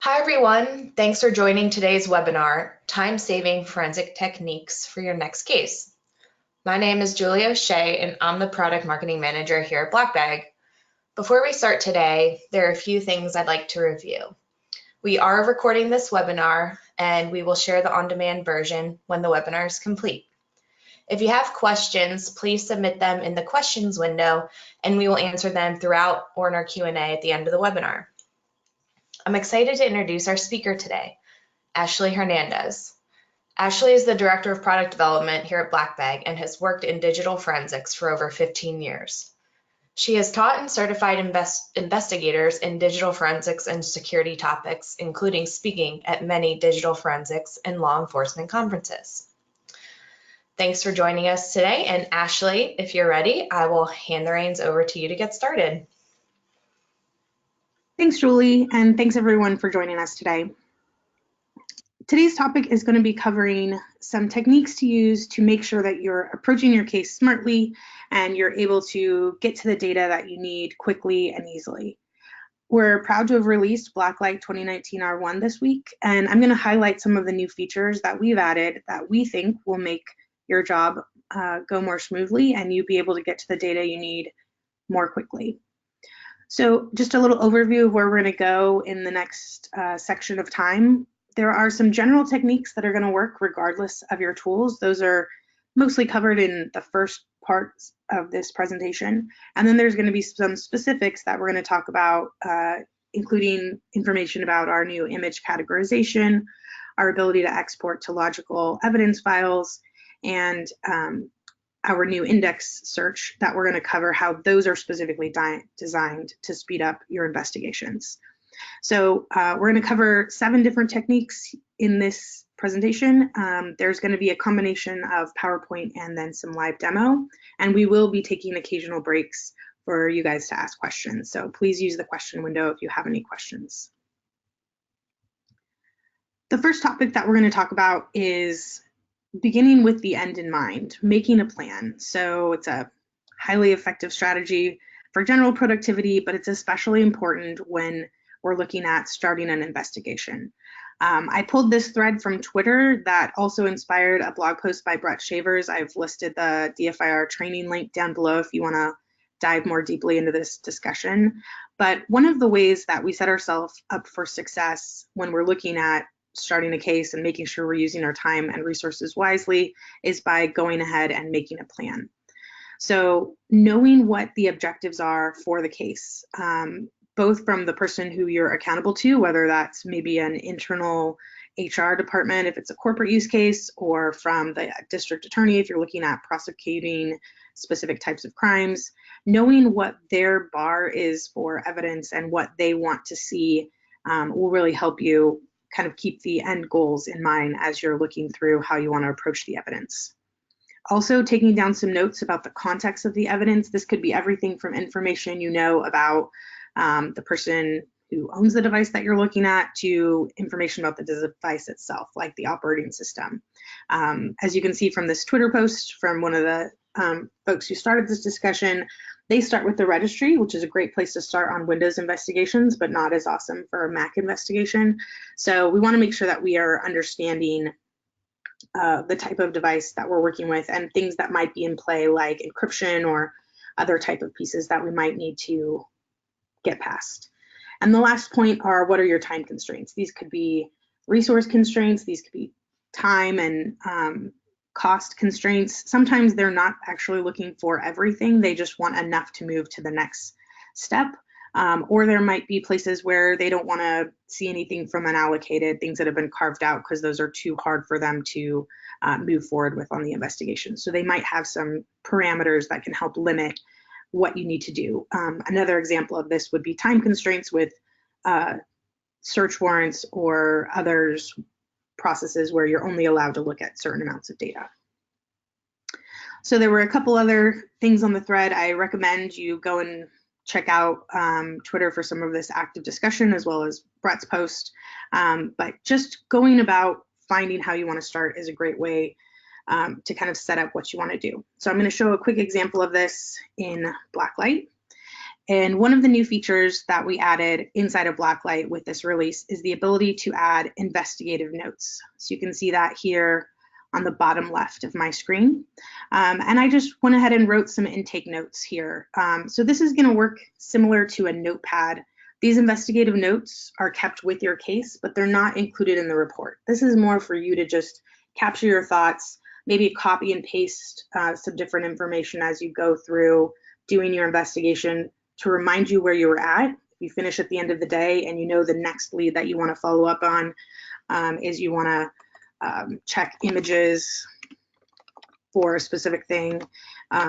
Hi everyone, thanks for joining today's webinar, Time-Saving Forensic Techniques for Your Next Case. My name is Julia O'Shea and I'm the Product Marketing Manager here at BlackBag. Before we start today, there are a few things I'd like to review. We are recording this webinar and we will share the on-demand version when the webinar is complete. If you have questions, please submit them in the questions window and we will answer them throughout or in our Q&A at the end of the webinar. I'm excited to introduce our speaker today, Ashley Hernandez. Ashley is the Director of Product Development here at BlackBag and has worked in digital forensics for over 15 years. She has taught and certified investigators in digital forensics and security topics, including speaking at many digital forensics and law enforcement conferences. Thanks for joining us today, and Ashley, if you're ready, I will hand the reins over to you to get started. Thanks, Julie, and thanks everyone for joining us today. Today's topic is going to be covering some techniques to use to make sure that you're approaching your case smartly and you're able to get to the data that you need quickly and easily. We're proud to have released BlackLight 2019 R1 this week, and I'm going to highlight some of the new features that we've added that we think will make your job go more smoothly and you be able to get to the data you need more quickly. So just a little overview of where we're going to go in the next section of time. There are some general techniques that are going to work regardless of your tools. Those are mostly covered in the first parts of this presentation. And then there's going to be some specifics that we're going to talk about, including information about our new image categorization, our ability to export to logical evidence files, and our new index search that we're going to cover how those are specifically designed to speed up your investigations. So we're going to cover 7 different techniques in this presentation. There's going to be a combination of PowerPoint and then some live demo, and we will be taking occasional breaks for you guys to ask questions. So please use the question window if you have any questions. The first topic that we're going to talk about is beginning with the end in mind, making a plan. So it's a highly effective strategy for general productivity, but it's especially important when we're looking at starting an investigation. I pulled this thread from Twitter that also inspired a blog post by Brett Shavers. I've listed the DFIR training link down below if you want to dive more deeply into this discussion. But one of the ways that we set ourselves up for success when we're looking at starting a case and making sure we're using our time and resources wisely is by going ahead and making a plan. So knowing what the objectives are for the case, both from the person who you're accountable to, whether that's maybe an internal HR department if it's a corporate use case, or from the district attorney if you're looking at prosecuting specific types of crimes, knowing what their bar is for evidence and what they want to see will really help you kind of keep the end goals in mind as you're looking through how you want to approach the evidence. Also, taking down some notes about the context of the evidence. This could be everything from information you know about the person who owns the device that you're looking at to information about the device itself, like the operating system. As you can see from this Twitter post from one of the folks who started this discussion, they start with the registry, which is a great place to start on Windows investigations, but not as awesome for a Mac investigation. So we want to make sure that we are understanding the type of device that we're working with and things that might be in play, like encryption or other type of pieces that we might need to get past. And the last point are, what are your time constraints? These could be resource constraints, these could be time and cost constraints. Sometimes they're not actually looking for everything, they just want enough to move to the next step. Or there might be places where they don't want to see anything from unallocated, things that have been carved out because those are too hard for them to move forward with on the investigation. So they might have some parameters that can help limit what you need to do. Another example of this would be time constraints with search warrants or others processes where you're only allowed to look at certain amounts of data. So there were a couple other things on the thread. I recommend you go and check out Twitter for some of this active discussion, as well as Brett's post. But just going about finding how you want to start is a great way to kind of set up what you want to do. So I'm going to show a quick example of this in BlackLight. And one of the new features that we added inside of BlackLight with this release is the ability to add investigative notes. So you can see that here on the bottom left of my screen. And I just went ahead and wrote some intake notes here. So this is going to work similar to a notepad. These investigative notes are kept with your case, but they're not included in the report. This is more for you to just capture your thoughts, maybe copy and paste some different information as you go through doing your investigation to remind you where you were at. If you finish at the end of the day and you know the next lead that you want to follow up on is you want to check images for a specific thing.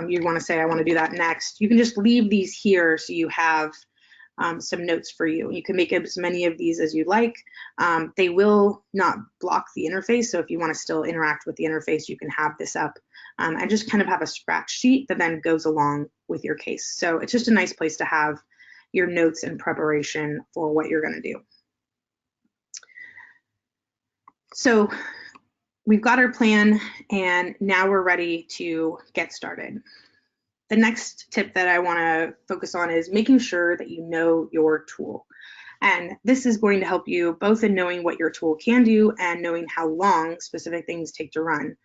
You want to say, I want to do that next. You can just leave these here so you have some notes for you. You can make as many of these as you like. They will not block the interface, so if you want to still interact with the interface, you can have this up and just kind of have a scratch sheet that then goes along with your case. So it's just a nice place to have your notes in preparation for what you're going to do. So we've got our plan, and now we're ready to get started. The next tip that I want to focus on is making sure that you know your tool. And this is going to help you both in knowing what your tool can do and knowing how long specific things take to run.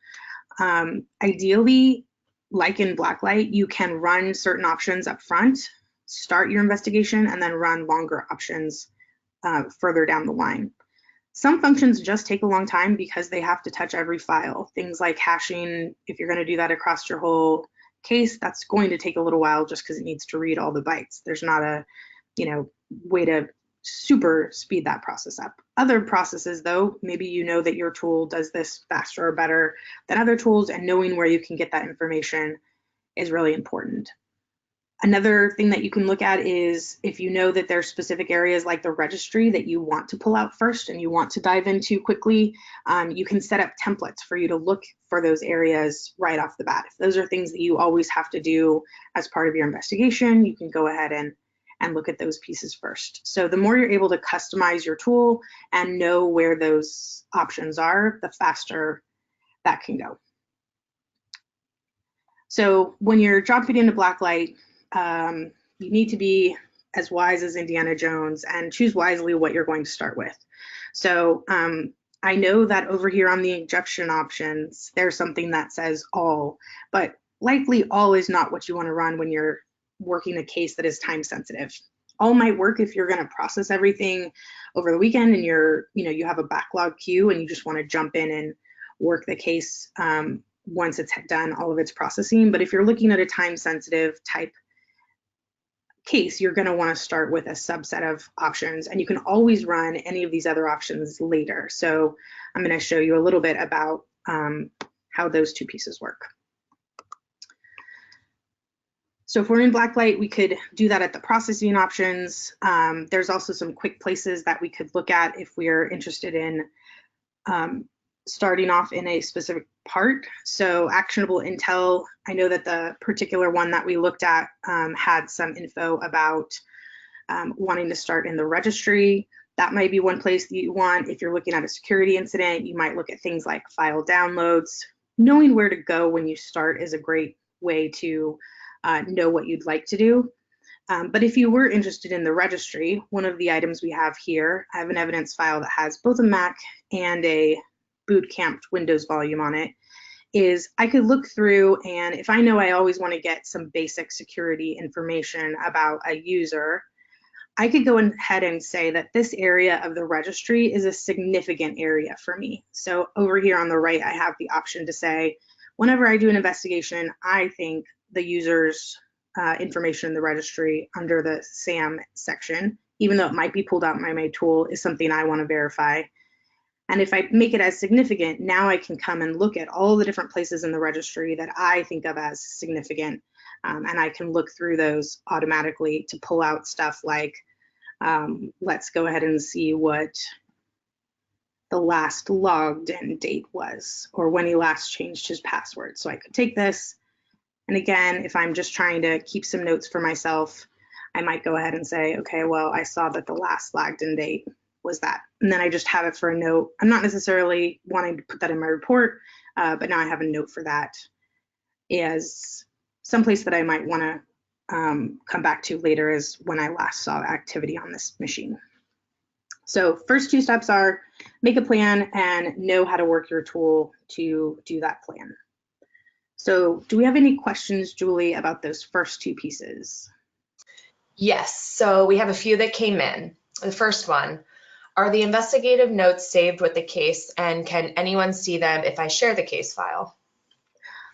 Ideally, like in BlackLight, you can run certain options up front, start your investigation, and then run longer options further down the line. Some functions just take a long time because they have to touch every file. Things like hashing, if you're going to do that across your whole case, that's going to take a little while just because it needs to read all the bytes. There's not a, way to super speed that process up. Other processes, though, maybe you know that your tool does this faster or better than other tools, and knowing where you can get that information is really important. Another thing that you can look at is if you know that there's specific areas like the registry that you want to pull out first and you want to dive into quickly, you can set up templates for you to look for those areas right off the bat. If those are things that you always have to do as part of your investigation, you can go ahead and look at those pieces first. So the more you're able to customize your tool and know where those options are, the faster that can go. So when you're dropping into BlackLight, you need to be as wise as Indiana Jones and choose wisely what you're going to start with. So I know that over here on the injection options, there's something that says all, but likely all is not what you want to run when you're working a case that is time sensitive. All might work if you're going to process everything over the weekend and you have a backlog queue and you just want to jump in and work the case once it's done all of its processing. But if you're looking at a time sensitive type case, you're going to want to start with a subset of options, and you can always run any of these other options later. So I'm going to show you a little bit about how those two pieces work. So if we're in BlackLight, we could do that at the processing options. There's also some quick places that we could look at if we're interested in starting off in a specific part. So actionable intel, I know that the particular one that we looked at had some info about wanting to start in the registry. That might be one place that you want. If you're looking at a security incident, you might look at things like file downloads. Knowing where to go when you start is a great way to know what you'd like to do. But if you were interested in the registry, one of the items we have here, I have an evidence file that has both a Mac and a boot-camped Windows volume on it, is I could look through, and if I know I always want to get some basic security information about a user, I could go ahead and say that this area of the registry is a significant area for me. So over here on the right, I have the option to say, whenever I do an investigation, I think the user's information in the registry under the CSAM section, even though it might be pulled out by my tool, is something I want to verify. And if I make it as significant, now I can come and look at all the different places in the registry that I think of as significant. And I can look through those automatically to pull out stuff like, let's go ahead and see what the last logged in date was, or when he last changed his password. So I could take this, and again, if I'm just trying to keep some notes for myself, I might go ahead and say, okay, well, I saw that the last logged in date was that. And then I just have it for a note. I'm not necessarily wanting to put that in my report, but now I have a note for that as someplace that I might want to come back to later is when I last saw activity on this machine. So first two steps are make a plan and know how to work your tool to do that plan. So do we have any questions, Julie, about those first two pieces? Yes, so we have a few that came in. The first one, are the investigative notes saved with the case, and can anyone see them if I share the case file?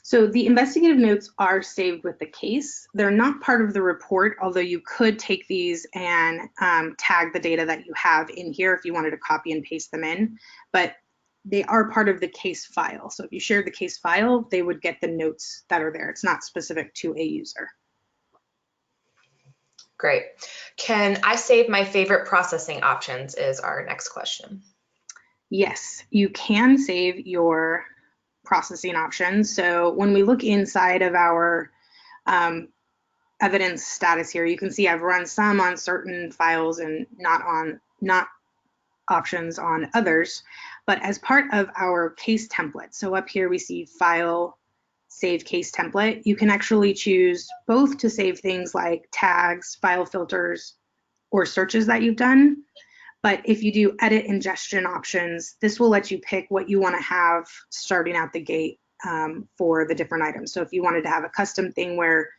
So the investigative notes are saved with the case. They're not part of the report, although you could take these and tag the data that you have in here if you wanted to copy and paste them in, but they are part of the case file. So if you shared the case file, they would get the notes that are there. It's not specific to a user. Great. Can I save my favorite processing options is our next question. Yes, you can save your processing options. So when we look inside of our evidence status here, you can see I've run some on certain files and not options on others. But as part of our case template, so up here we see file, save case template, you can actually choose both to save things like tags, file filters, or searches that you've done. But if you do edit ingestion options, this will let you pick what you want to have starting out the gate for the different items. So if you wanted to have a custom thing where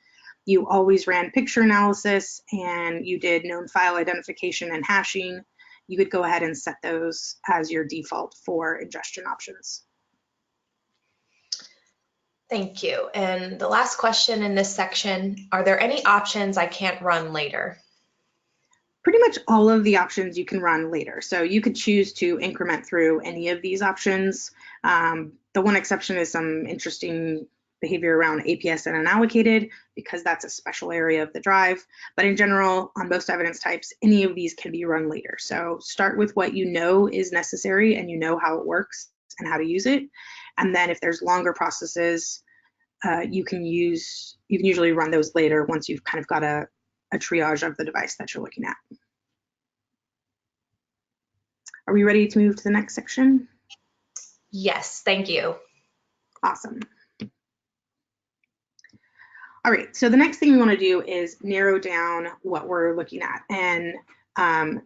you always ran picture analysis and you did known file identification and hashing, you could go ahead and set those as your default for ingestion options. Thank you. And the last question in this section, are there any options I can't run later? Pretty much all of the options you can run later. So you could choose to increment through any of these options. The one exception is some interesting behavior around APS and unallocated, because that's a special area of the drive. But in general, on most evidence types, any of these can be run later. So start with what you know is necessary and you know how it works and how to use it. And then if there's longer processes, you can usually run those later once you've kind of got a triage of the device that you're looking at. Are we ready to move to the next section? Yes, thank you. Awesome. All right, so the next thing we want to do is narrow down what we're looking at. And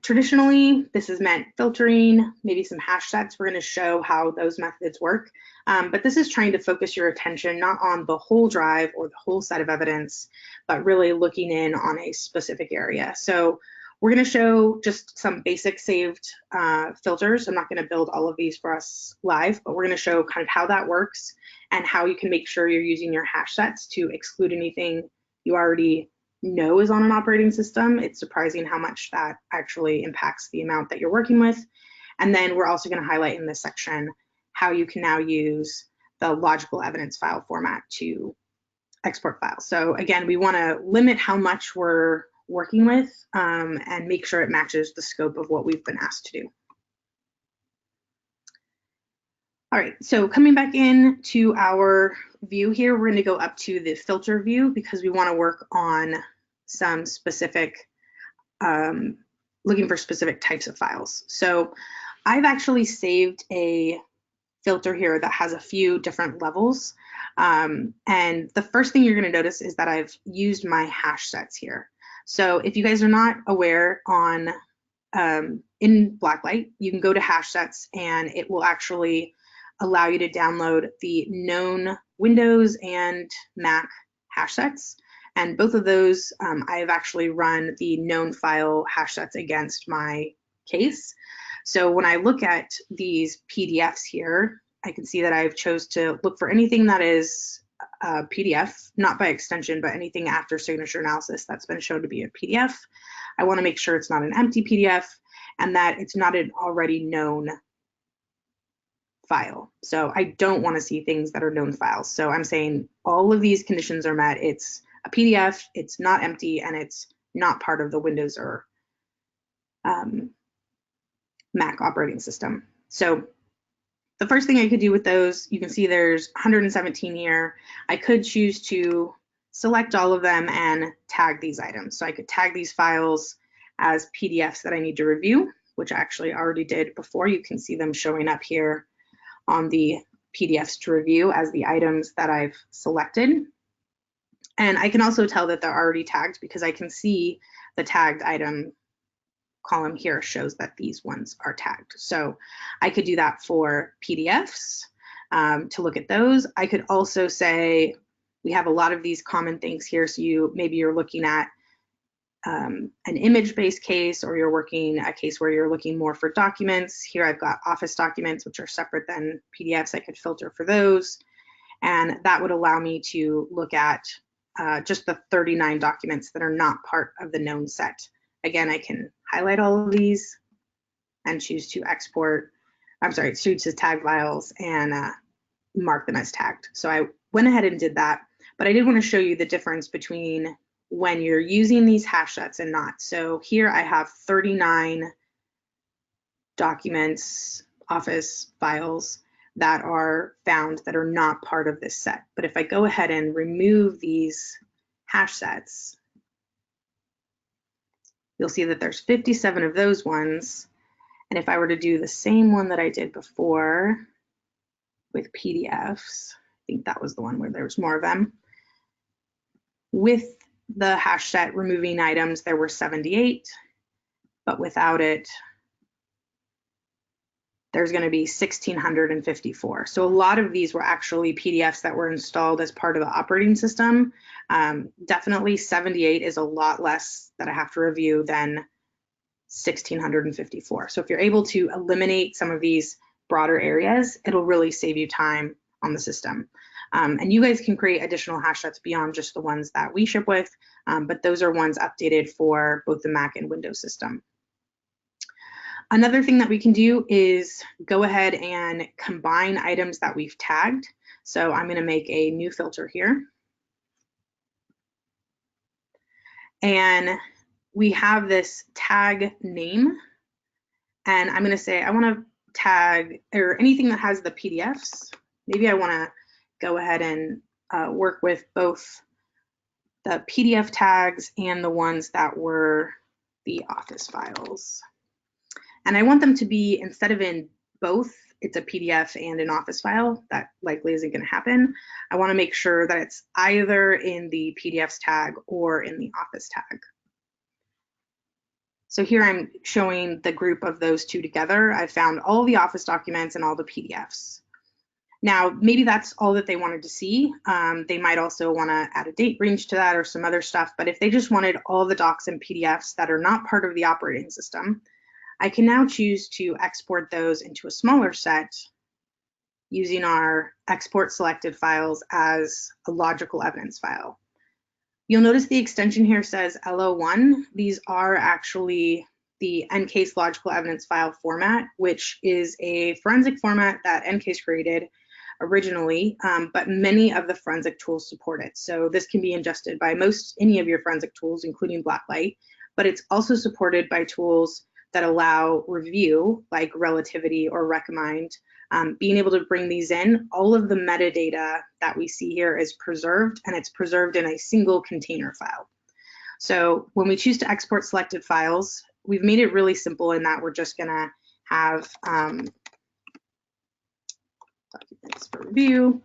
traditionally, this has meant filtering, maybe some hash sets. We're going to show how those methods work. But this is trying to focus your attention not on the whole drive or the whole set of evidence, but really looking in on a specific area. So we're going to show just some basic saved filters. I'm not going to build all of these for us live, but we're going to show kind of how that works and how you can make sure you're using your hash sets to exclude anything you already know is on an operating system. It's surprising how much that actually impacts the amount that you're working with. And then we're also going to highlight in this section how you can now use the logical evidence file format to export files. So again, we want to limit how much we're working with and make sure it matches the scope of what we've been asked to do. All right, so coming back in to our view here, we're going to go up to the filter view because we want to work on some specific, looking for specific types of files. So I've actually saved a filter here that has a few different levels. And the first thing you're going to notice is that I've used my hash sets here. So if you guys are not aware, on in BlackLight, you can go to hash sets and it will actually allow you to download the known Windows and Mac hash sets. And both of those, I've actually run the known file hash sets against my case. So when I look at these PDFs here, I can see that I've chose to look for anything that is a PDF, not by extension, but anything after signature analysis that's been shown to be a PDF. I want to make sure it's not an empty PDF and that it's not an already known file. So I don't want to see things that are known files. So I'm saying all of these conditions are met. It's a PDF, it's not empty, and it's not part of the Windows or Mac operating system. So the first thing I could do with those, you can see there's 117 here. I could choose to select all of them and tag these items. So I could tag these files as PDFs that I need to review, which I actually already did before. You can see them showing up here on the PDFs to review as the items that I've selected. And I can also tell that they're already tagged because I can see the tagged item column here shows that these ones are tagged. So I could do that for PDFs to look at those. I could also say we have a lot of these common things here. So maybe you're looking at an image-based case, or you're working a case where you're looking more for documents. Here I've got Office documents, which are separate than PDFs. I could filter for those. And that would allow me to look at just the 39 documents that are not part of the known set. Again, I can highlight all of these and choose to choose to tag files and mark them as tagged. So I went ahead and did that, but I did want to show you the difference between when you're using these hash sets and not. So here I have 39 documents, Office files that are found that are not part of this set. But if I go ahead and remove these hash sets, you'll see that there's 57 of those ones. And if I were to do the same one that I did before with PDFs, I think that was the one where there was more of them. With the hash set removing items, there were 78, but without it, there's going to be 1,654. So a lot of these were actually PDFs that were installed as part of the operating system. Definitely 78 is a lot less that I have to review than 1,654. So if you're able to eliminate some of these broader areas, it'll really save you time on the system. And you guys can create additional hash sets beyond just the ones that we ship with, but those are ones updated for both the Mac and Windows system. Another thing that we can do is go ahead and combine items that we've tagged. So I'm going to make a new filter here. And we have this tag name. And I'm going to say I want to tag or anything that has the PDFs. Maybe I want to go ahead and work with both the PDF tags and the ones that were the Office files. And I want them to be, instead of in both, it's a PDF and an Office file. That likely isn't going to happen. I want to make sure that it's either in the PDFs tag or in the Office tag. So here I'm showing the group of those two together. I found all the Office documents and all the PDFs. Now, maybe that's all that they wanted to see. They might also want to add a date range to that or some other stuff. But if they just wanted all the docs and PDFs that are not part of the operating system, I can now choose to export those into a smaller set using our export selected files as a logical evidence file. You'll notice the extension here says LO1. These are actually the EnCase logical evidence file format, which is a forensic format that EnCase created originally, but many of the forensic tools support it. So this can be ingested by any of your forensic tools, including BlackLight, but it's also supported by tools that allow review, like Relativity or Recomind. Being able to bring these in, all of the metadata that we see here is preserved, and it's preserved in a single container file. So when we choose to export selected files, we've made it really simple in that we're just gonna have documents for review.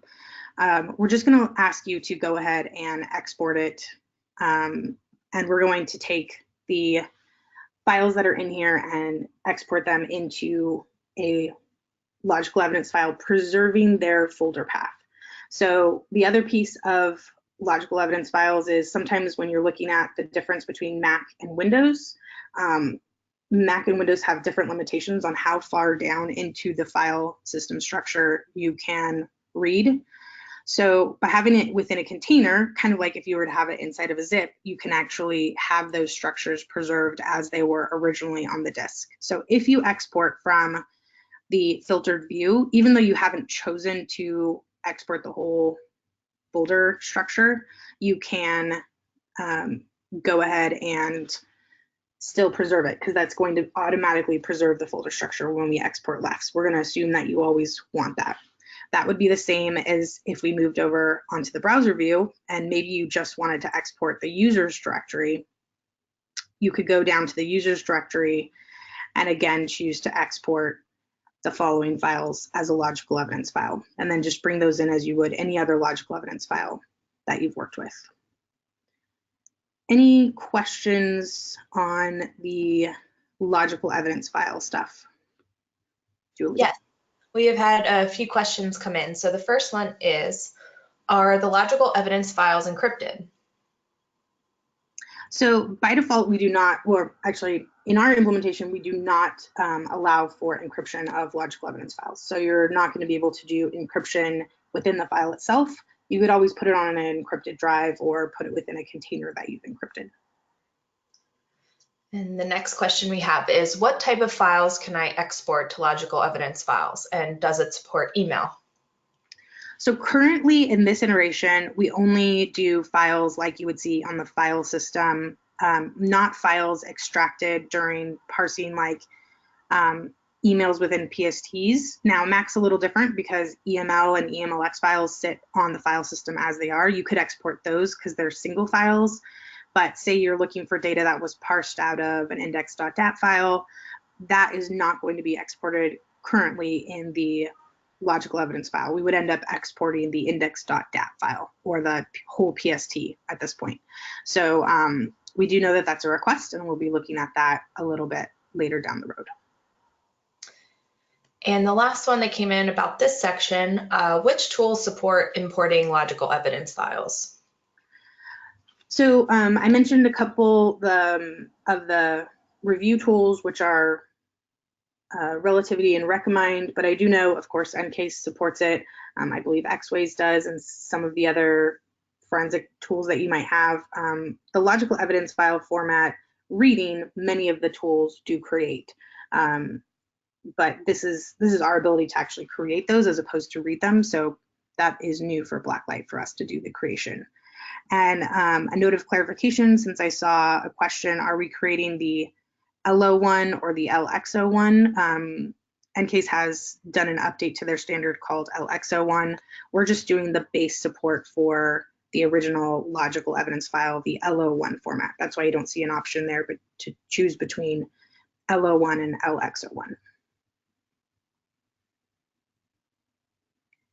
We're just gonna ask you to go ahead and export it, and we're going to take the files that are in here and export them into a logical evidence file, preserving their folder path. So the other piece of logical evidence files is sometimes when you're looking at the difference between Mac and Windows, Mac and Windows have different limitations on how far down into the file system structure you can read. So by having it within a container, kind of like if you were to have it inside of a zip, you can actually have those structures preserved as they were originally on the disk. So if you export from the filtered view, even though you haven't chosen to export the whole folder structure, you can go ahead and still preserve it, because that's going to automatically preserve the folder structure when we export lefts. We're going to assume that you always want that. That would be the same as if we moved over onto the browser view and maybe you just wanted to export the users directory. You could go down to the users directory and again choose to export the following files as a logical evidence file, and then just bring those in as you would any other logical evidence file that you've worked with. Any questions on the logical evidence file stuff? Julie? Yes, we have had a few questions come in. So the first one is, are the logical evidence files encrypted? So by default, we do not, or actually in our implementation, we do not allow for encryption of logical evidence files. So you're not going to be able to do encryption within the file itself. You could always put it on an encrypted drive or put it within a container that you've encrypted. And the next question we have is, what type of files can I export to logical evidence files? And does it support email? So currently in this iteration, we only do files like you would see on the file system, not files extracted during parsing like emails within PSTs. Now Mac's a little different because EML and EMLX files sit on the file system as they are. You could export those because they're single files, but say you're looking for data that was parsed out of an index.dat file, that is not going to be exported currently in the logical evidence file. We would end up exporting the index.dat file or the whole PST at this point. So we do know that that's a request, and we'll be looking at that a little bit later down the road. And the last one that came in about this section, which tools support importing logical evidence files? So I mentioned a couple of the review tools, which are relativity and recomind, but I do know, of course, Encase supports it. I believe Xways does, and some of the other forensic tools that you might have. The logical evidence file format reading, many of the tools do create. But this is our ability to actually create those as opposed to read them. So that is new for BlackLight for us to do the creation. And a note of clarification, since I saw a question, are we creating the LO1 or the LXO1? Encase has done an update to their standard called LXO1. We're just doing the base support for the original logical evidence file, the LO1 format. That's why you don't see an option there, but to choose between LO1 and LXO1.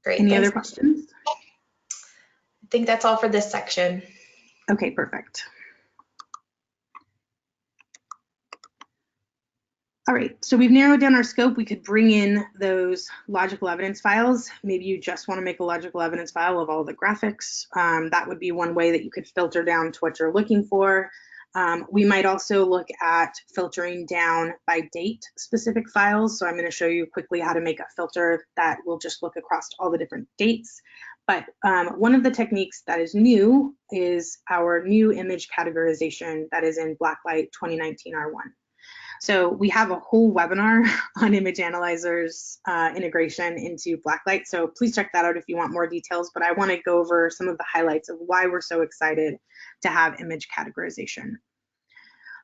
Great. Any other questions? I think that's all for this section. Okay, perfect. All right, so we've narrowed down our scope. We could bring in those logical evidence files. Maybe you just want to make a logical evidence file of all the graphics. That would be one way that you could filter down to what you're looking for. We might also look at filtering down by date specific files. So I'm going to show you quickly how to make a filter that will just look across all the different dates. But one of the techniques that is new is our new image categorization that is in BlackLight 2019 R1. So we have a whole webinar on image analyzers integration into BlackLight. So please check that out if you want more details, but I want to go over some of the highlights of why we're so excited to have image categorization.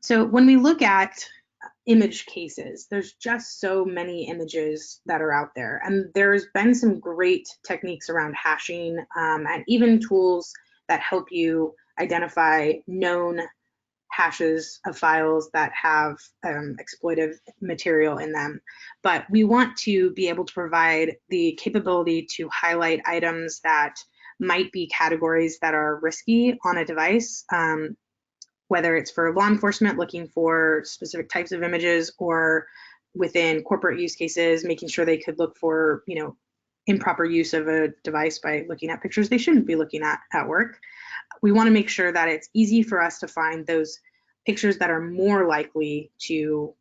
So when we look at image cases, there's just so many images that are out there. And there's been some great techniques around hashing and even tools that help you identify known hashes of files that have exploitive material in them. But we want to be able to provide the capability to highlight items that might be categories that are risky on a device, whether it's for law enforcement looking for specific types of images or within corporate use cases, making sure they could look for, improper use of a device by looking at pictures they shouldn't be looking at work. We want to make sure that it's easy for us to find those pictures that are more likely to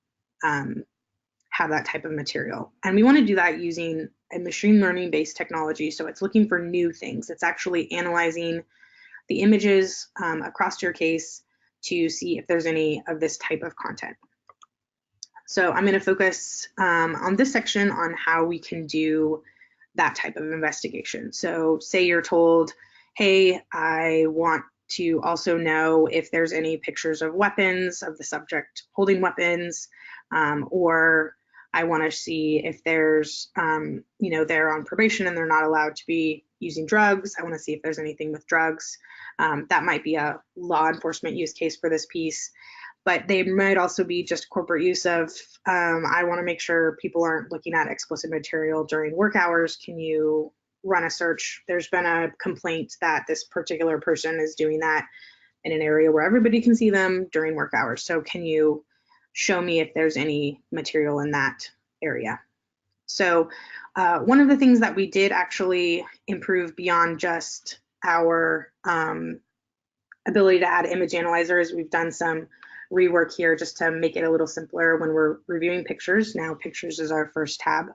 have that type of material. And we want to do that using a machine learning based technology. So it's looking for new things. It's actually analyzing the images across your case to see if there's any of this type of content. So I'm going to focus on this section on how we can do that type of investigation. So say you're told, hey, I want to also know if there's any pictures of weapons, of the subject holding weapons, or I want to see if there's, they're on probation and they're not allowed to be using drugs. I want to see if there's anything with drugs. That might be a law enforcement use case for this piece, but they might also be just corporate use of, I want to make sure people aren't looking at explicit material during work hours. Can you run a search? There's been a complaint that this particular person is doing that. in an area where everybody can see them during work hours. So can you show me if there's any material in that area? So one of the things that we did actually improve beyond just our ability to add image analyzers, we've done some rework here just to make it a little simpler when we're reviewing pictures. Now pictures is our first tab,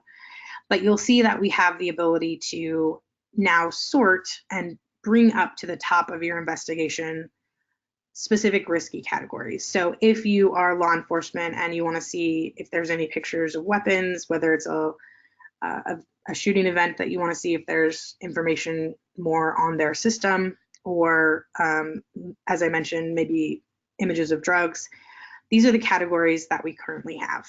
but you'll see that we have the ability to now sort and bring up to the top of your investigation specific risky categories. So if you are law enforcement and you want to see if there's any pictures of weapons, whether it's a shooting event that you want to see if there's information more on their system, or as I mentioned, maybe images of drugs, these are the categories that we currently have.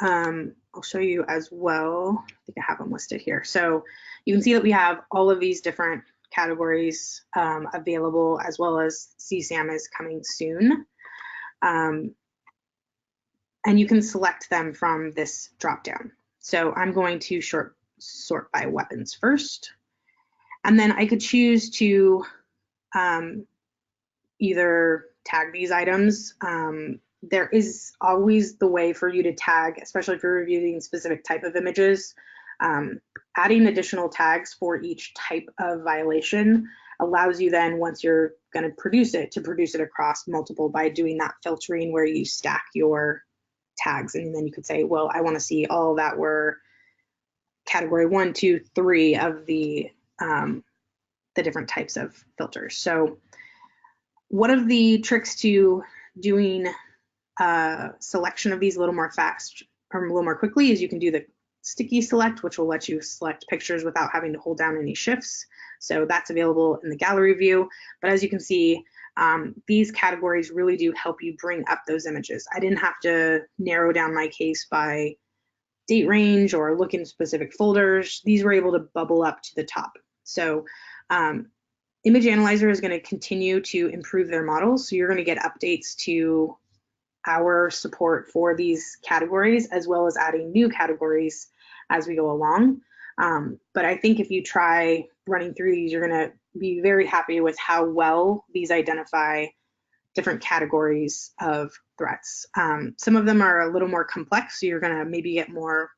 I'll show you as well. I think I have them listed here. So you can see that we have all of these different categories available, as well as CSAM is coming soon. And you can select them from this dropdown. So I'm going to sort by weapons first. And then I could choose to either tag these items. There is always the way for you to tag, especially if you're reviewing specific type of images. Adding additional tags for each type of violation allows you then, once you're going to produce it across multiple by doing that filtering where you stack your tags. And then you could say, well, I want to see all that were category 1, 2, 3 of the different types of filters. So one of the tricks to doing selection of these a little more fast or a little more quickly is you can do the sticky select, which will let you select pictures without having to hold down any shifts. So that's available in the gallery view. But as you can see, these categories really do help you bring up those images. I didn't have to narrow down my case by date range or look in specific folders. These were able to bubble up to the top. So Image Analyzer is going to continue to improve their models. So you're going to get updates to our support for these categories, as well as adding new categories as we go along. But I think if you try running through these, you're going to be very happy with how well these identify different categories of threats. Some of them are a little more complex, so you're going to maybe get more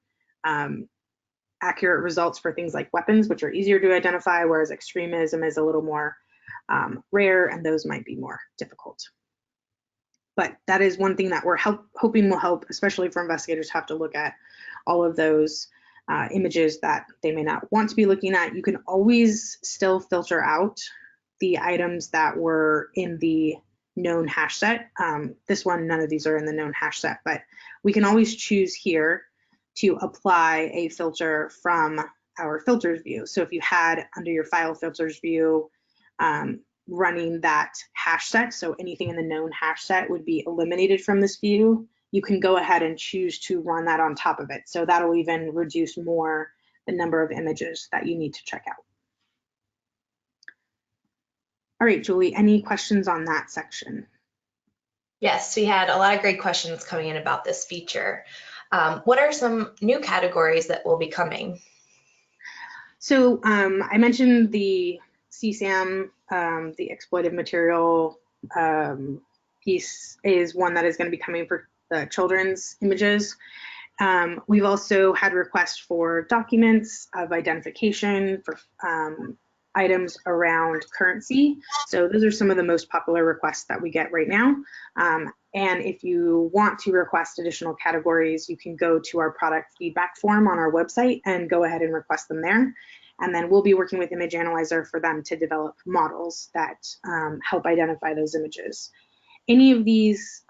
accurate results for things like weapons, which are easier to identify, whereas extremism is a little more rare, and those might be more difficult. But that is one thing that we're hoping will help, especially for investigators who have to look at all of those images that they may not want to be looking at. You can always still filter out the items that were in the known hash set. This one, none of these are in the known hash set, but we can always choose here to apply a filter from our filters view. So if you had under your file filters view running that hash set, so anything in the known hash set would be eliminated from this view, you can go ahead and choose to run that on top of it. So that'll even reduce more the number of images that you need to check out. All right, Julie, any questions on that section? Yes, we had a lot of great questions coming in about this feature. What are some new categories that will be coming? So I mentioned the CSAM, the exploitive material piece is one that is going to be coming for the children's images. We've also had requests for documents of identification for items around currency. So those are some of the most popular requests that we get right now. And if you want to request additional categories, you can go to our product feedback form on our website and go ahead and request them there. And then we'll be working with Image Analyzer for them to develop models that help identify those images. Any of these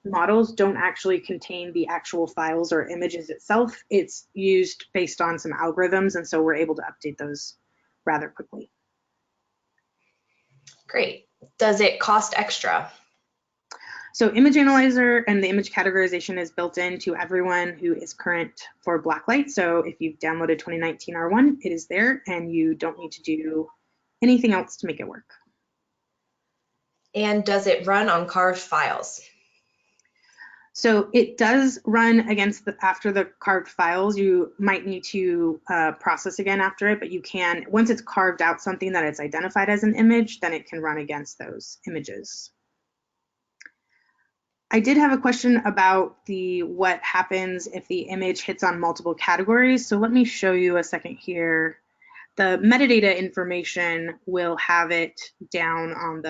models don't actually contain the actual files or images itself. It's used based on some algorithms, and so we're able to update those rather quickly. Great. Does it cost extra? So Image Analyzer and the image categorization is built into everyone who is current for BlackLight. So if you've downloaded 2019 R1, it is there, and you don't need to do anything else to make it work. And does it run on carved files? So it does run against after the carved files. You might need to process again after it, but you can, once it's carved out something that it's identified as an image, then it can run against those images. I did have a question about what happens if the image hits on multiple categories. So let me show you a second here. The metadata information will have it down on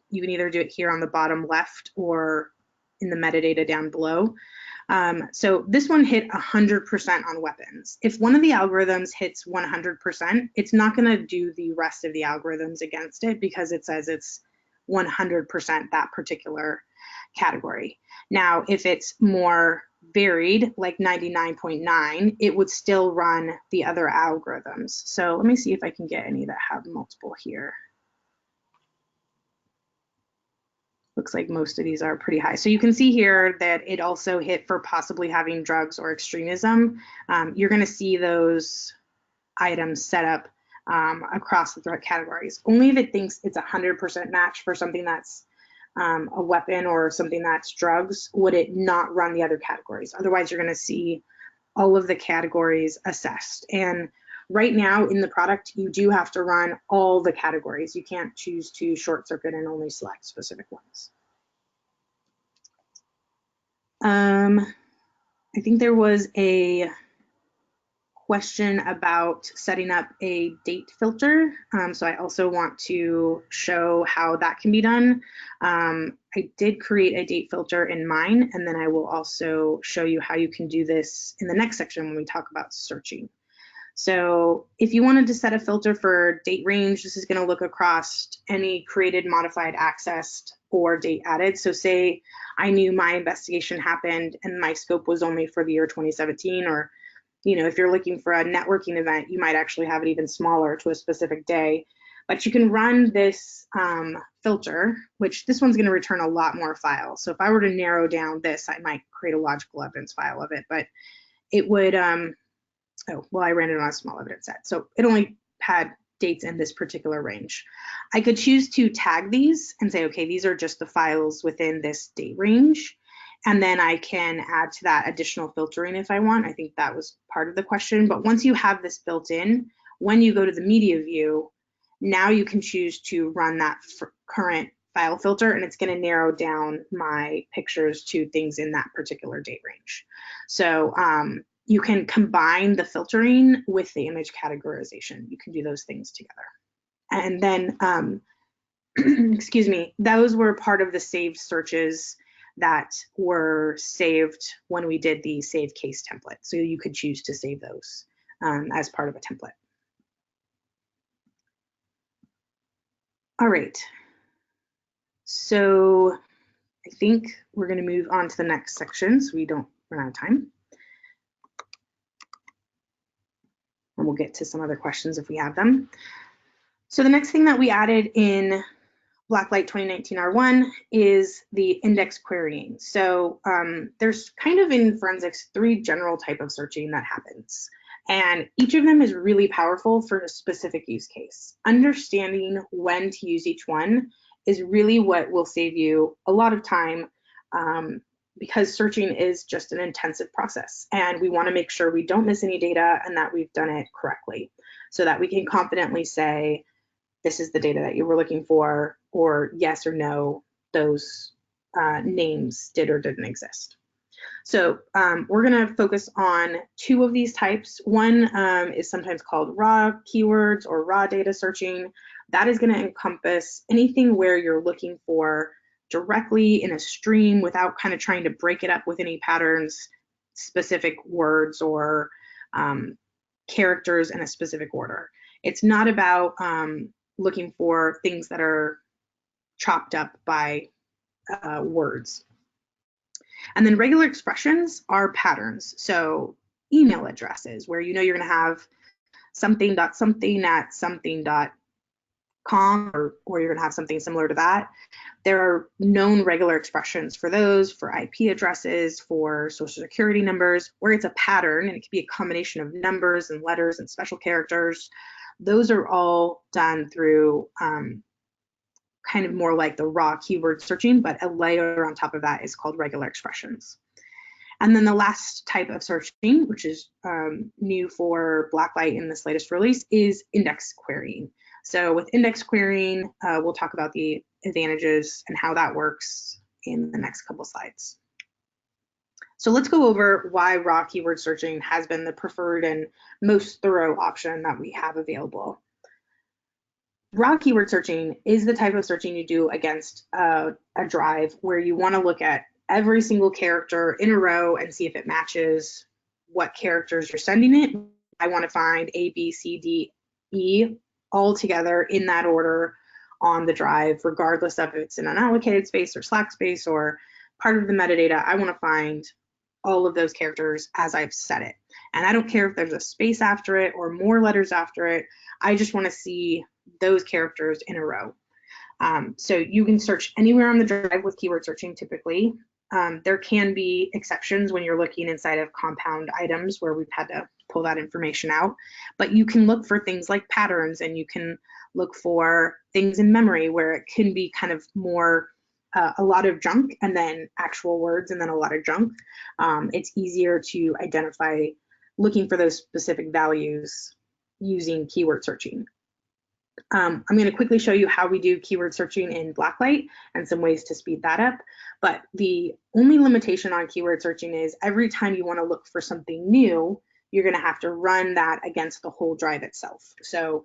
you can either do it here on the bottom left or in the metadata down below. So this one hit 100% on weapons. If one of the algorithms hits 100%, it's not going to do the rest of the algorithms against it because it says it's 100% that particular category. Now, if it's more varied, like 99.9, it would still run the other algorithms. So let me see if I can get any that have multiple here. Looks like most of these are pretty high. So you can see here that it also hit for possibly having drugs or extremism. You're going to see those items set up across the threat categories. Only if it thinks it's 100% match for something that's a weapon or something that's drugs would it not run the other categories. Otherwise, you're going to see all of the categories assessed. And right now in the product, you do have to run all the categories. You can't choose to short circuit and only select specific ones. I think there was a question about setting up a date filter. So I also want to show how that can be done. I did create a date filter in mine, and then I will also show you how you can do this in the next section when we talk about searching. So if you wanted to set a filter for date range, this is going to look across any created, modified, accessed, or date added. So say I knew my investigation happened and my scope was only for the year 2017, or if you're looking for a networking event, you might actually have it even smaller to a specific day. But you can run this filter, which this one's going to return a lot more files. So if I were to narrow down this, I might create a logical evidence file of it, but it would, oh, well, I ran it on a small evidence set. So it only had dates in this particular range. I could choose to tag these and say, okay, these are just the files within this date range. And then I can add to that additional filtering if I want. I think that was part of the question. But once you have this built in, when you go to the media view, now you can choose to run that current file filter, and it's going to narrow down my pictures to things in that particular date range. So you can combine the filtering with the image categorization. You can do those things together. And then, excuse me, those were part of the saved searches that were saved when we did the save case template. So you could choose to save those as part of a template. All right. So I think we're going to move on to the next section so we don't run out of time. And we'll get to some other questions if we have them. So the next thing that we added in BlackLight 2019 R1 is the index querying. So there's kind of in forensics 3 general type of searching that happens. And each of them is really powerful for a specific use case. Understanding when to use each one is really what will save you a lot of time because searching is just an intensive process. And we want to make sure we don't miss any data and that we've done it correctly so that we can confidently say, this is the data that you were looking for, or yes or no, those names did or didn't exist. So we're going to focus on 2 of these types. One is sometimes called raw keywords or raw data searching. That is going to encompass anything where you're looking for directly in a stream without kind of trying to break it up with any patterns, specific words or characters in a specific order. It's not about looking for things that are chopped up by words. And then regular expressions are patterns. So email addresses where you're going to have something.something at something.com, or you're going to have something similar to that. There are known regular expressions for those, for IP addresses, for social security numbers, where it's a pattern, and it could be a combination of numbers and letters and special characters. Those are all done through kind of more like the raw keyword searching, but a layer on top of that is called regular expressions. And then the last type of searching, which is new for BlackLight in this latest release, is index querying. So with index querying, we'll talk about the advantages and how that works in the next couple slides. So let's go over why raw keyword searching has been the preferred and most thorough option that we have available. Raw keyword searching is the type of searching you do against a drive where you want to look at every single character in a row and see if it matches what characters you're sending it. I want to find A, B, C, D, E all together in that order on the drive, regardless of if it's in unallocated space or slack space or part of the metadata. I want to find all of those characters as I've set it. And I don't care if there's a space after it or more letters after it. I just want to see those characters in a row. So you can search anywhere on the drive with keyword searching typically. There can be exceptions when you're looking inside of compound items where we've had to pull that information out, but you can look for things like patterns, and you can look for things in memory where it can be kind of more a lot of junk and then actual words and then a lot of junk. It's easier to identify looking for those specific values using keyword searching. I'm going to quickly show you how we do keyword searching in BlackLight and some ways to speed that up. But the only limitation on keyword searching is every time you want to look for something new, you're going to have to run that against the whole drive itself. So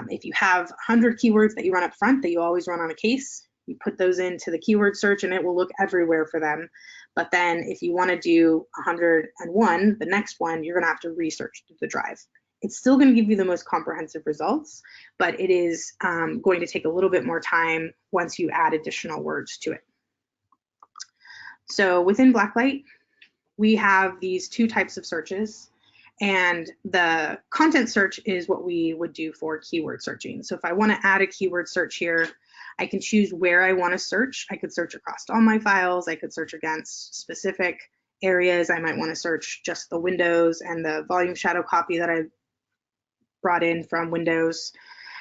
if you have 100 keywords that you run up front that you always run on a case, you put those into the keyword search and it will look everywhere for them. But then if you want to do 101, the next one, you're going to have to research the drive. It's still going to give you the most comprehensive results, but it is going to take a little bit more time once you add additional words to it. So within BlackLight, we have these two types of searches, and the content search is what we would do for keyword searching. So if I want to add a keyword search here, I can choose where I want to search. I could search across all my files. I could search against specific areas. I might want to search just the Windows and the volume shadow copy that I brought in from Windows.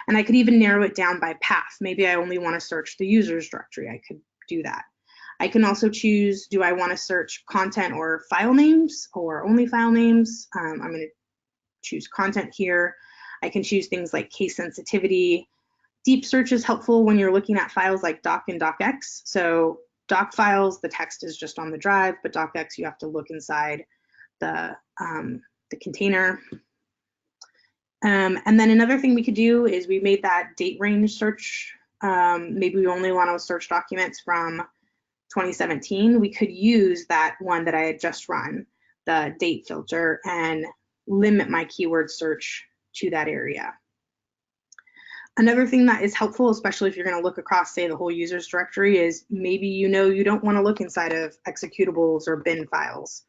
And I could even narrow it down by path. Maybe I only want to search the users directory. I could do that. I can also choose, do I want to search content or file names or only file names? I'm going to choose content here. I can choose things like case sensitivity. Deep search is helpful when you're looking at files like doc and docx. So doc files, the text is just on the drive, but docx, you have to look inside the container. And then another thing we could do is we made that date range search. Maybe we only want to search documents from 2017. We could use that one that I had just run, the date filter, and limit my keyword search to that area. Another thing that is helpful, especially if you're going to look across, say, the whole users directory, is maybe you don't want to look inside of executables or bin files.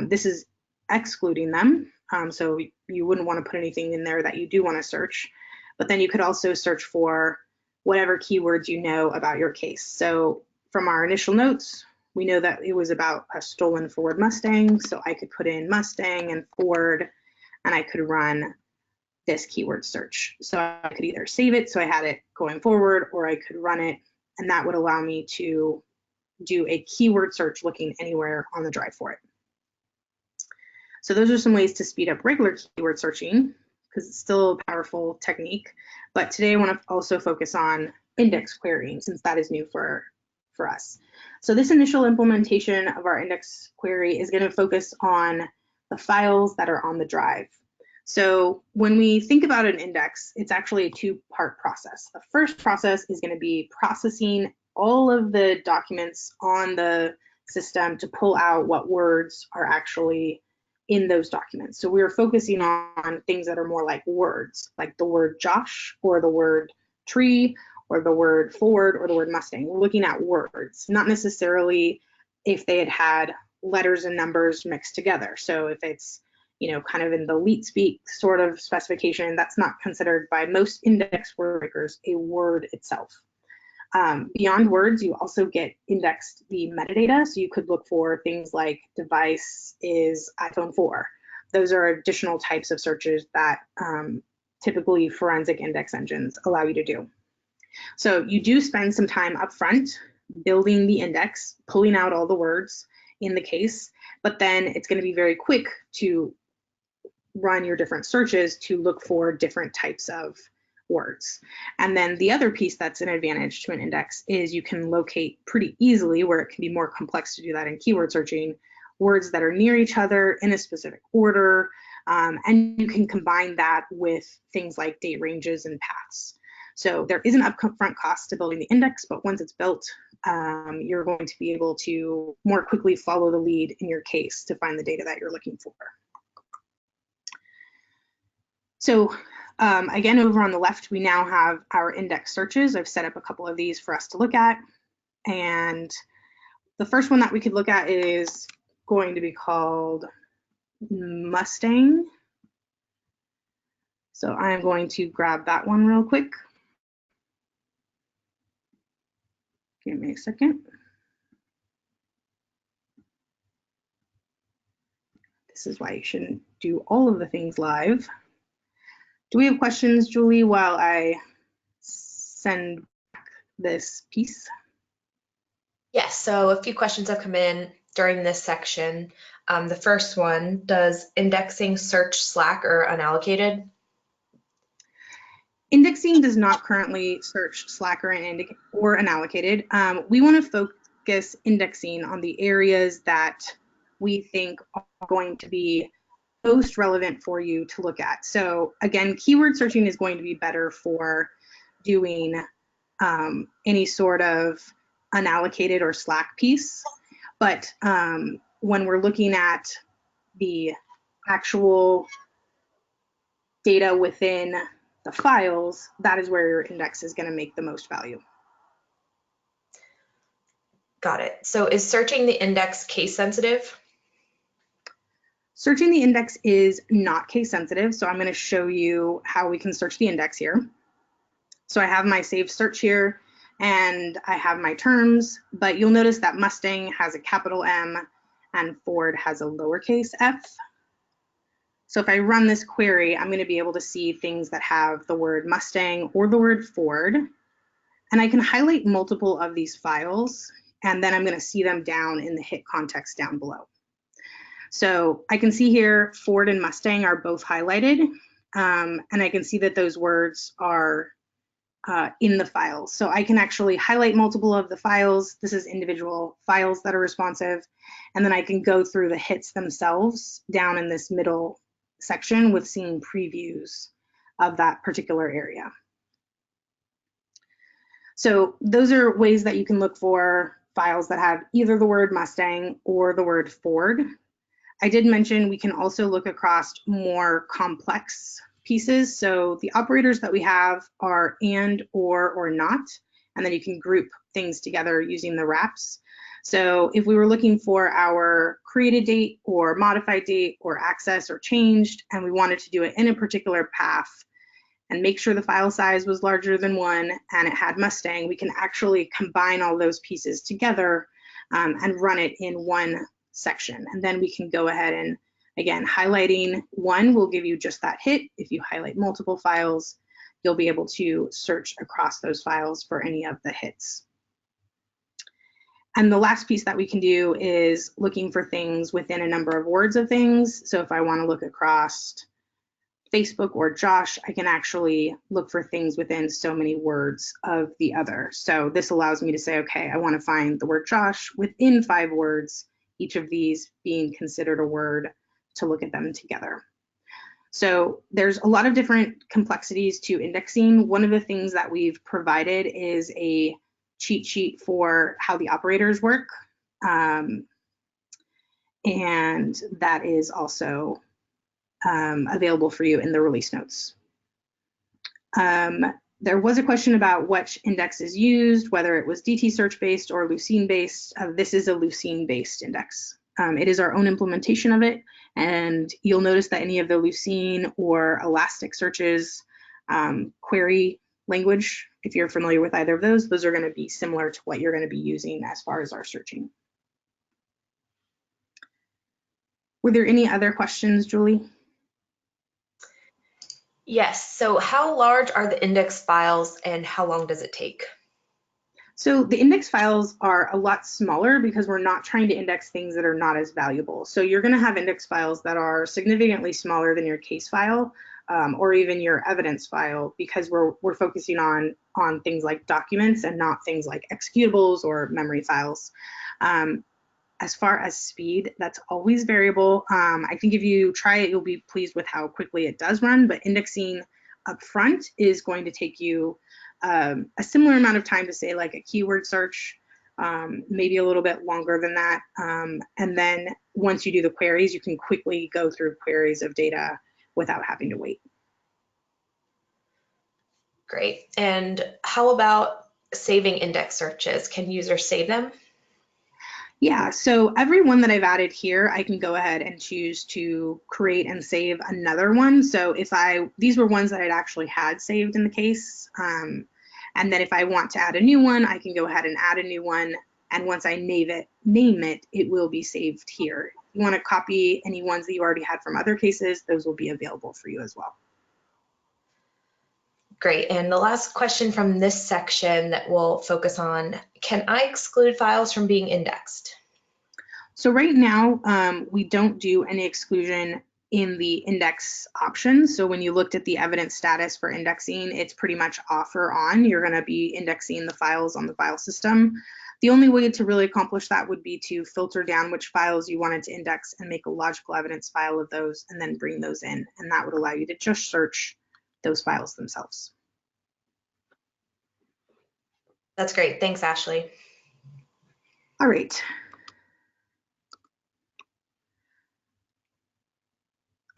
This is excluding them. So you wouldn't want to put anything in there that you do want to search, but then you could also search for whatever keywords you know about your case. So from our initial notes, we know that it was about a stolen Ford Mustang, so I could put in Mustang and Ford, and I could run this keyword search. So I could either save it so I had it going forward, or I could run it, and that would allow me to do a keyword search looking anywhere on the drive for it. So those are some ways to speed up regular keyword searching, because it's still a powerful technique. But today I want to also focus on index querying, since that is new for us. So this initial implementation of our index query is going to focus on the files that are on the drive. So when we think about an index, it's actually a two-part process. The first process is going to be processing all of the documents on the system to pull out what words are actually in those documents. So we're focusing on things that are more like words, like the word Josh or the word tree or the word Ford or the word Mustang. We're looking at words, not necessarily if they had letters and numbers mixed together. So if it's, kind of in the leet speak sort of specification, that's not considered by most index word makers a word itself. Beyond words, you also get indexed the metadata. So you could look for things like device is iPhone 4. Those are additional types of searches that typically forensic index engines allow you to do. So you do spend some time up front building the index, pulling out all the words in the case, but then it's going to be very quick to run your different searches to look for different types of words. And then the other piece that's an advantage to an index is you can locate pretty easily, where it can be more complex to do that in keyword searching, words that are near each other in a specific order, and you can combine that with things like date ranges and paths. So there is an upfront cost to building the index, but once it's built, you're going to be able to more quickly follow the lead in your case to find the data that you're looking for. So again, over on the left, we now have our index searches. I've set up a couple of these for us to look at. And the first one that we could look at is going to be called Mustang. So I'm going to grab that one real quick. Give me a second. This is why you shouldn't do all of the things live. Do we have questions, Julie, while I send back this piece? Yes, so a few questions have come in during this section. The first one, does indexing search Slack or unallocated? Indexing does not currently search Slack or unallocated. We want to focus indexing on the areas that we think are going to be most relevant for you to look at. So again, keyword searching is going to be better for doing any sort of unallocated or Slack piece. But when we're looking at the actual data within the files, that is where your index is going to make the most value. Got it. So is searching the index case sensitive? Searching the index is not case sensitive, so I'm going to show you how we can search the index here. So I have my saved search here, and I have my terms, but you'll notice that Mustang has a capital M and Ford has a lowercase f. So if I run this query, I'm going to be able to see things that have the word Mustang or the word Ford, and I can highlight multiple of these files, and then I'm going to see them down in the hit context down below. So I can see here Ford and Mustang are both highlighted, and I can see that those words are in the files. So I can actually highlight multiple of the files. This is individual files that are responsive, and then I can go through the hits themselves down in this middle section with seeing previews of that particular area. So those are ways that you can look for files that have either the word Mustang or the word Ford. I did mention we can also look across more complex pieces. So the operators that we have are and, or not, and then you can group things together using the wraps. So if we were looking for our created date or modified date or access or changed, and we wanted to do it in a particular path and make sure the file size was larger than 1 and it had Mustang, we can actually combine all those pieces together and run it in one section. And then we can go ahead and, again, highlighting one will give you just that hit. If you highlight multiple files, you'll be able to search across those files for any of the hits. And the last piece that we can do is looking for things within a number of words of things. So if I want to look across Facebook or Josh, I can actually look for things within so many words of the other. So this allows me to say, okay, I want to find the word Josh within 5 words, each of these being considered a word, to look at them together. So there's a lot of different complexities to indexing. One of the things that we've provided is a cheat sheet for how the operators work. And that is also available for you in the release notes. There was a question about which index is used, whether it was DT search based or Lucene based. This is a Lucene based index. It is our own implementation of it, and you'll notice that any of the Lucene or Elastic searches query language, if you're familiar with either of those are going to be similar to what you're going to be using as far as our searching. Were there any other questions, Julie? Yes, so how large are the index files and how long does it take? So the index files are a lot smaller because we're not trying to index things that are not as valuable. So you're going to have index files that are significantly smaller than your case file, or even your evidence file, because we're focusing on things like documents and not things like executables or memory files. As far as speed, that's always variable. I think if you try it, you'll be pleased with how quickly it does run, but indexing up front is going to take you a similar amount of time to, say, like a keyword search, maybe a little bit longer than that. And then once you do the queries, you can quickly go through queries of data without having to wait. Great. And how about saving index searches? Can users save them? Yeah, so every one that I've added here, I can go ahead and choose to create and save another one. So if these were ones that I'd actually had saved in the case. And then if I want to add a new one, I can go ahead and add a new one. And once I name it, it will be saved here. If you want to copy any ones that you already had from other cases, those will be available for you as well. Great. And the last question from this section that we'll focus on, can I exclude files from being indexed? So right now, we don't do any exclusion in the index options. So when you looked at the evidence status for indexing, it's pretty much off or on. You're going to be indexing the files on the file system. The only way to really accomplish that would be to filter down which files you wanted to index and make a logical evidence file of those and then bring those in. And that would allow you to just search those files themselves. That's great. Thanks, Ashley. All right.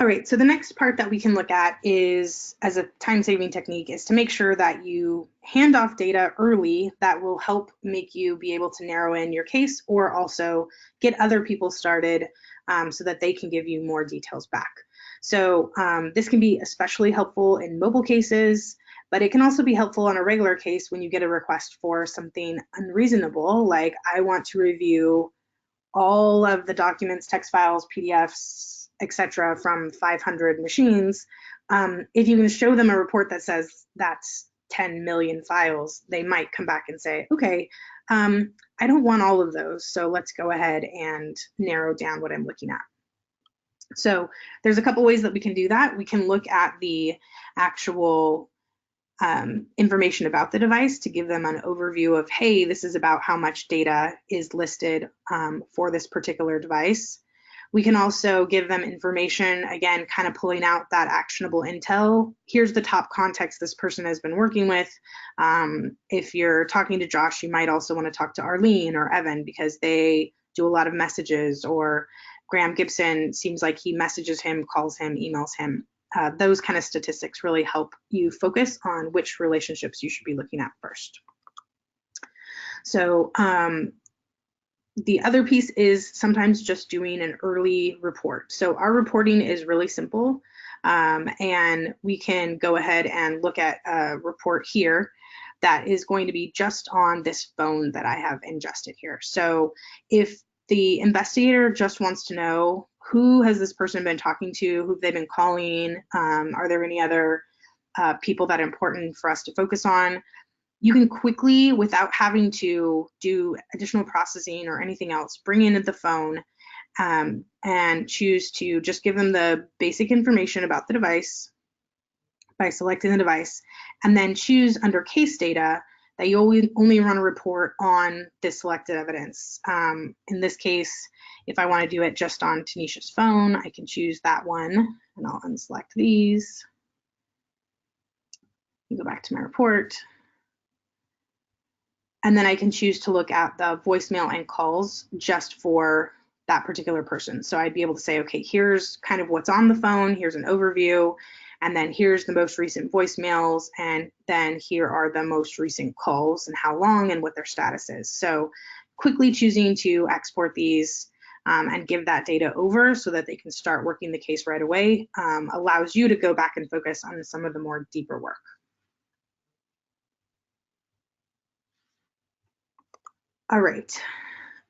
All right, so the next part that we can look at is, as a time-saving technique, is to make sure that you hand off data early that will help make you be able to narrow in your case, or also get other people started so that they can give you more details back. So this can be especially helpful in mobile cases, but it can also be helpful on a regular case when you get a request for something unreasonable, like I want to review all of the documents, text files, PDFs, etc., from 500 machines. If you can show them a report that says that's 10 million files, they might come back and say, okay, I don't want all of those, so let's go ahead and narrow down what I'm looking at. So there's a couple ways that we can do that. We can look at the actual information about the device to give them an overview of, hey, this is about how much data is listed for this particular device. We can also give them information, again, kind of pulling out that actionable intel. Here's the top context this person has been working with. If you're talking to Josh, you might also want to talk to Arlene or Evan because they do a lot of messages, or Graham Gibson seems like he messages him, calls him, emails him. Those kind of statistics really help you focus on which relationships you should be looking at first. So the other piece is sometimes just doing an early report. So our reporting is really simple, and we can go ahead and look at a report here that is going to be just on this phone that I have ingested here. So if the investigator just wants to know, who has this person been talking to, who have they been calling, are there any other people that are important for us to focus on, you can quickly, without having to do additional processing or anything else, bring in the phone and choose to just give them the basic information about the device by selecting the device, and then choose under case data that you only run a report on this selected evidence. In this case, if I want to do it just on Tanisha's phone, I can choose that one, and I'll unselect these. Go back to my report. And then I can choose to look at the voicemail and calls just for that particular person. So I'd be able to say, okay, here's kind of what's on the phone, here's an overview, and then here's the most recent voicemails, and then here are the most recent calls and how long and what their status is. So quickly choosing to export these and give that data over so that they can start working the case right away allows you to go back and focus on some of the more deeper work. All right,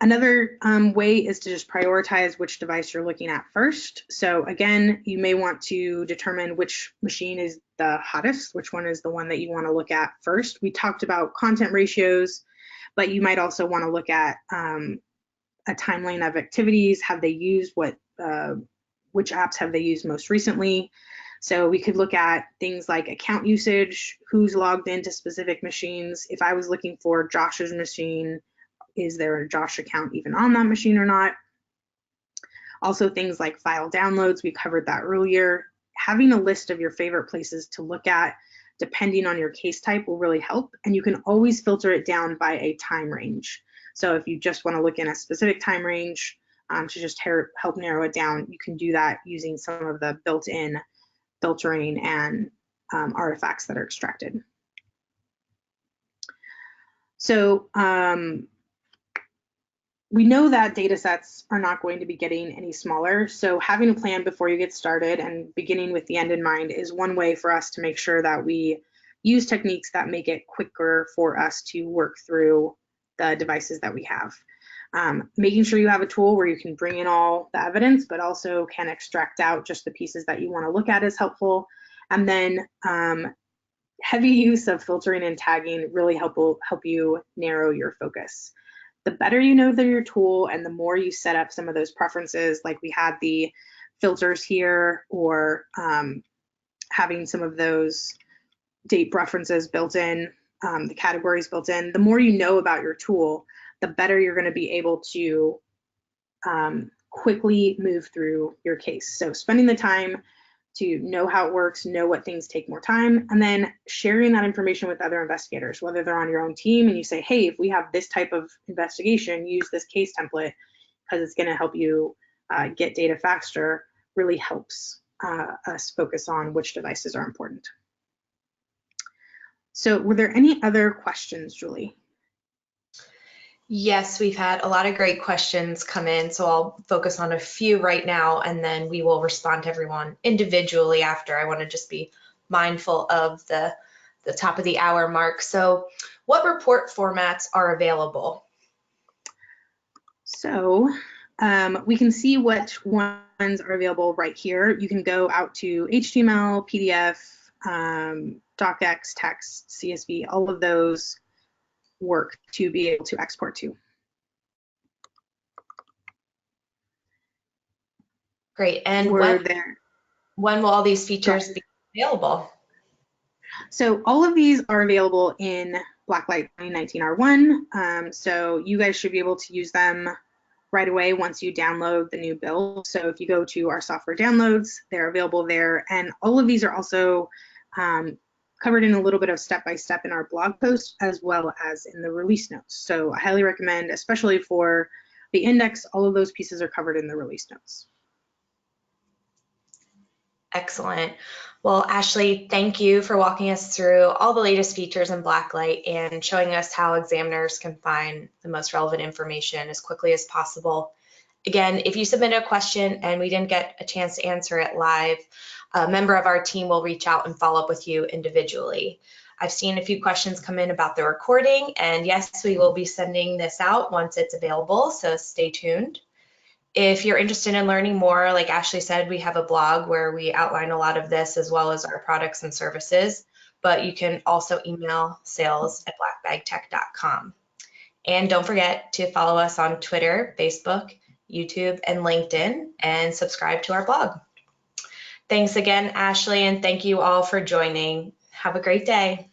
Another way is to just prioritize which device you're looking at first. So again, you may want to determine which machine is the hottest, which one is the one that you want to look at first. We talked about content ratios, but you might also want to look at a timeline of activities. Have they used which apps have they used most recently? So we could look at things like account usage, who's logged into specific machines. If I was looking for Josh's machine, is there a Josh account even on that machine or not? Also things like file downloads, we covered that earlier. Having a list of your favorite places to look at depending on your case type will really help, and you can always filter it down by a time range. So if you just want to look in a specific time range to just help narrow it down, you can do that using some of the built-in filtering and artifacts that are extracted. So we know that data sets are not going to be getting any smaller, so having a plan before you get started and beginning with the end in mind is one way for us to make sure that we use techniques that make it quicker for us to work through the devices that we have. Making sure you have a tool where you can bring in all the evidence, but also can extract out just the pieces that you want to look at is helpful. And then heavy use of filtering and tagging really help you narrow your focus. The better you know your tool and the more you set up some of those preferences, like we had the filters here, or having some of those date preferences built in, the categories built in, the more you know about your tool, the better you're going to be able to quickly move through your case. So spending the time to know how it works, know what things take more time, and then sharing that information with other investigators, whether they're on your own team and you say, hey, if we have this type of investigation, use this case template because it's going to help you get data faster, really helps us focus on which devices are important. So were there any other questions, Julie? Yes, we've had a lot of great questions come in, so I'll focus on a few right now, and then we will respond to everyone individually after. I want to just be mindful of the top of the hour mark. So what report formats are available? So we can see which ones are available right here. You can go out to HTML, PDF, docx, text, CSV, all of those work to be able to export to. Great. And when will all these features be available? So all of these are available in BlackLight 2019 R1. So you guys should be able to use them right away once you download the new build. So if you go to our software downloads, they're available there. And all of these are also covered in a little bit of step-by-step in our blog post, as well as in the release notes. So I highly recommend, especially for the index, all of those pieces are covered in the release notes. Excellent. Well, Ashley, thank you for walking us through all the latest features in BlackLight and showing us how examiners can find the most relevant information as quickly as possible. Again, if you submit a question and we didn't get a chance to answer it live, a member of our team will reach out and follow up with you individually. I've seen a few questions come in about the recording, and yes, we will be sending this out once it's available, so stay tuned. If you're interested in learning more, like Ashley said, we have a blog where we outline a lot of this as well as our products and services, but you can also email sales@blackbagtech.com. And don't forget to follow us on Twitter, Facebook, YouTube, and LinkedIn, and subscribe to our blog. Thanks again, Ashley, and thank you all for joining. Have a great day.